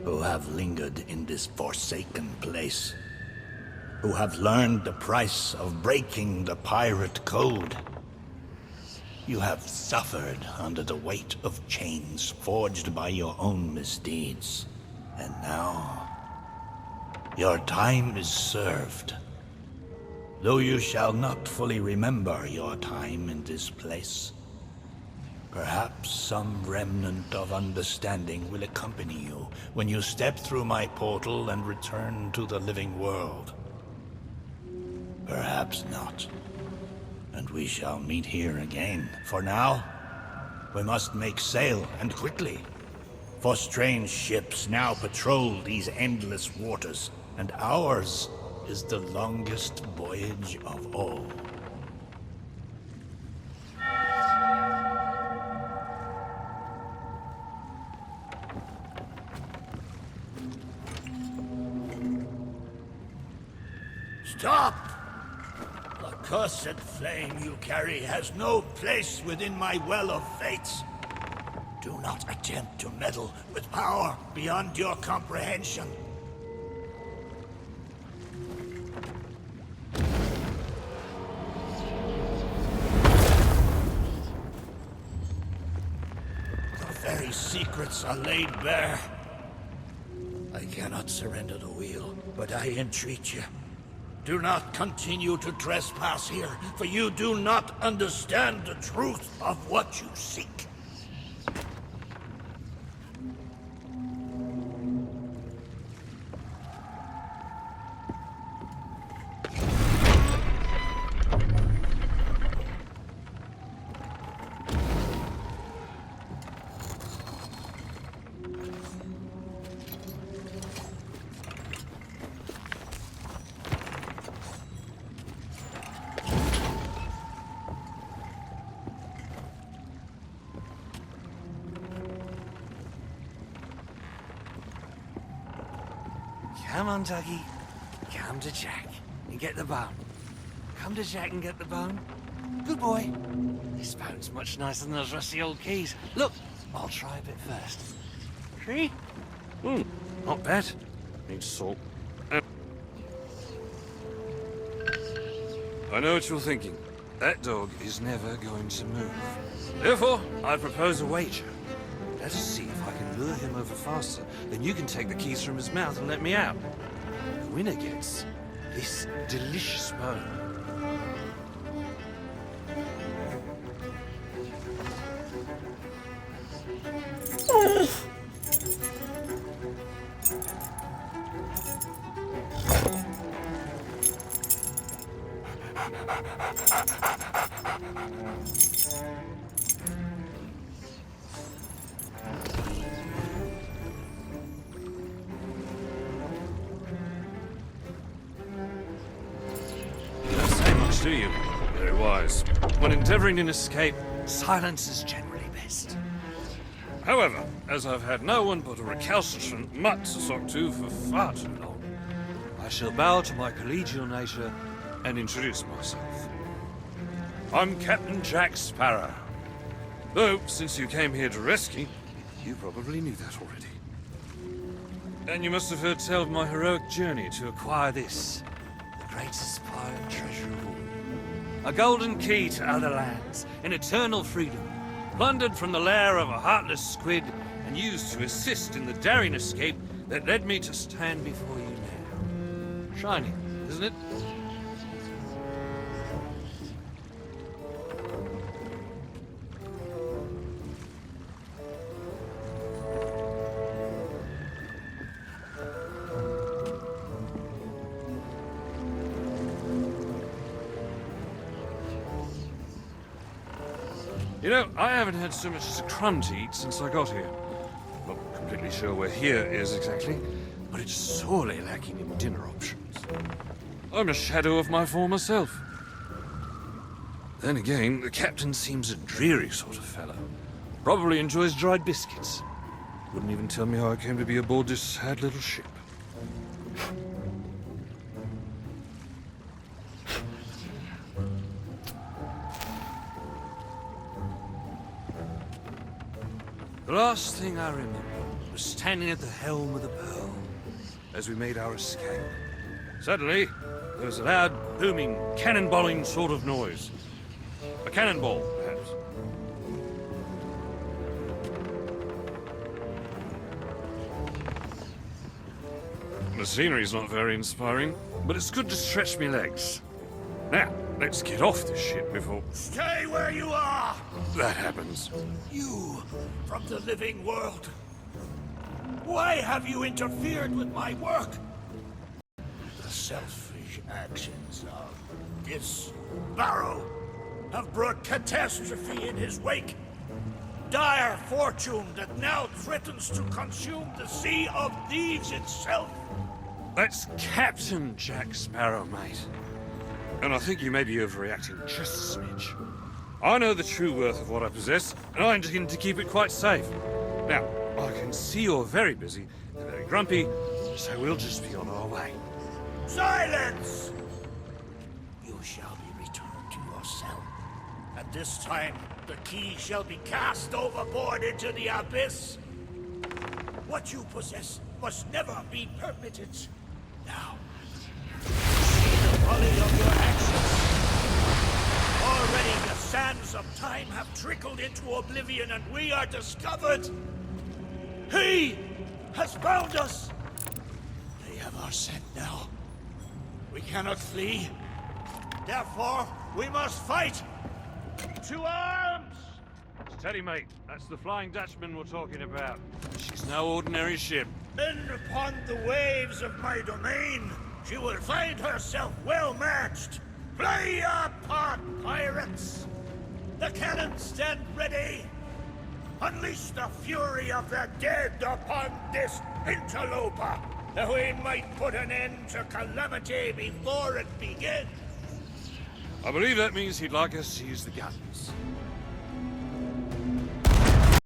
who have lingered in this forsaken place, who have learned the price of breaking the pirate code. You have suffered under the weight of chains forged by your own misdeeds. And now, your time is served. Though you shall not fully remember your time in this place, perhaps some remnant of understanding will accompany you when you step through my portal and return to the living world. Perhaps not. And we shall meet here again. For now, we must make sail, and quickly. For strange ships now patrol these endless waters, and ours is the longest voyage of all. Stop! The cursed flame you carry has no place within my well of fates. Do not attempt to meddle with power beyond your comprehension. The very secrets are laid bare. I cannot surrender the wheel, but I entreat you. Do not continue to trespass here, for you do not understand the truth of what you seek. Come on, Dougie. Come to Jack and get the bone. Come to Jack and get the bone. Good boy. This bone's much nicer than those rusty old keys. Look, I'll try a bit first. See? Not bad. Needs salt. I know what you're thinking. That dog is never going to move. Therefore, I propose a wager. Let us see if I can lure him over faster, then you can take the keys from his mouth and let me out. The winner gets this delicious bone. Do you? Very wise. When endeavoring an escape, Silence is generally best. however, as I've had no one but a recalcitrant mutt to sock to for far too long, I shall bow to my collegial nature and introduce myself. I'm Captain Jack Sparrow. Though, since you came here to rescue, you probably knew that already. And you must have heard tell of my heroic journey to acquire this, The greatest pirate treasure of all. a golden key to other lands, in eternal freedom, plundered from the lair of a heartless squid, and used to assist in the daring escape that led me to stand before you now. Shiny, isn't it? You know, I haven't had so much as a crumb to eat since I got here. Not completely sure where here is exactly, but it's sorely lacking in dinner options. I'm a shadow of my former self. Then again, the captain seems a dreary sort of fellow. Probably enjoys dried biscuits. Wouldn't even tell me how I came to be aboard this sad little ship. The last thing I remember was standing at the helm of the Pearl as we made our escape. Suddenly, there was a loud, booming, cannonballing sort of noise. A cannonball, perhaps. The scenery's not very inspiring, but it's good to stretch me legs. Now, let's get off this ship before Stay where you are! that happens. You, from the living world. Why have you interfered with my work? The selfish actions of this Barrow have brought catastrophe in his wake. Dire fortune that now threatens to consume the Sea of Thieves itself. That's Captain Jack Sparrow, mate. And I think you may be overreacting just a smidge. I know the true worth of what I possess, and I intend to keep it quite safe. Now, I can see you're very busy and very grumpy, so we'll just be on our way. Silence! You shall be returned to your cell. And this time, the key shall be cast overboard into the abyss. What you possess must never be permitted. Now, see the folly of your actions. Already the sands of time have trickled into oblivion and we are discovered. He has found us. They have our scent now. We cannot flee. Therefore, we must fight. To arms! Steady, mate. That's the Flying Dutchman we're talking about. She's no ordinary ship. And upon the waves of my domain, she will find herself well matched. Play your part, pirates! The cannons stand ready. Unleash the fury of the dead upon this interloper, that we might put an end to calamity before it begins. I believe that means he'd like us to use the guns.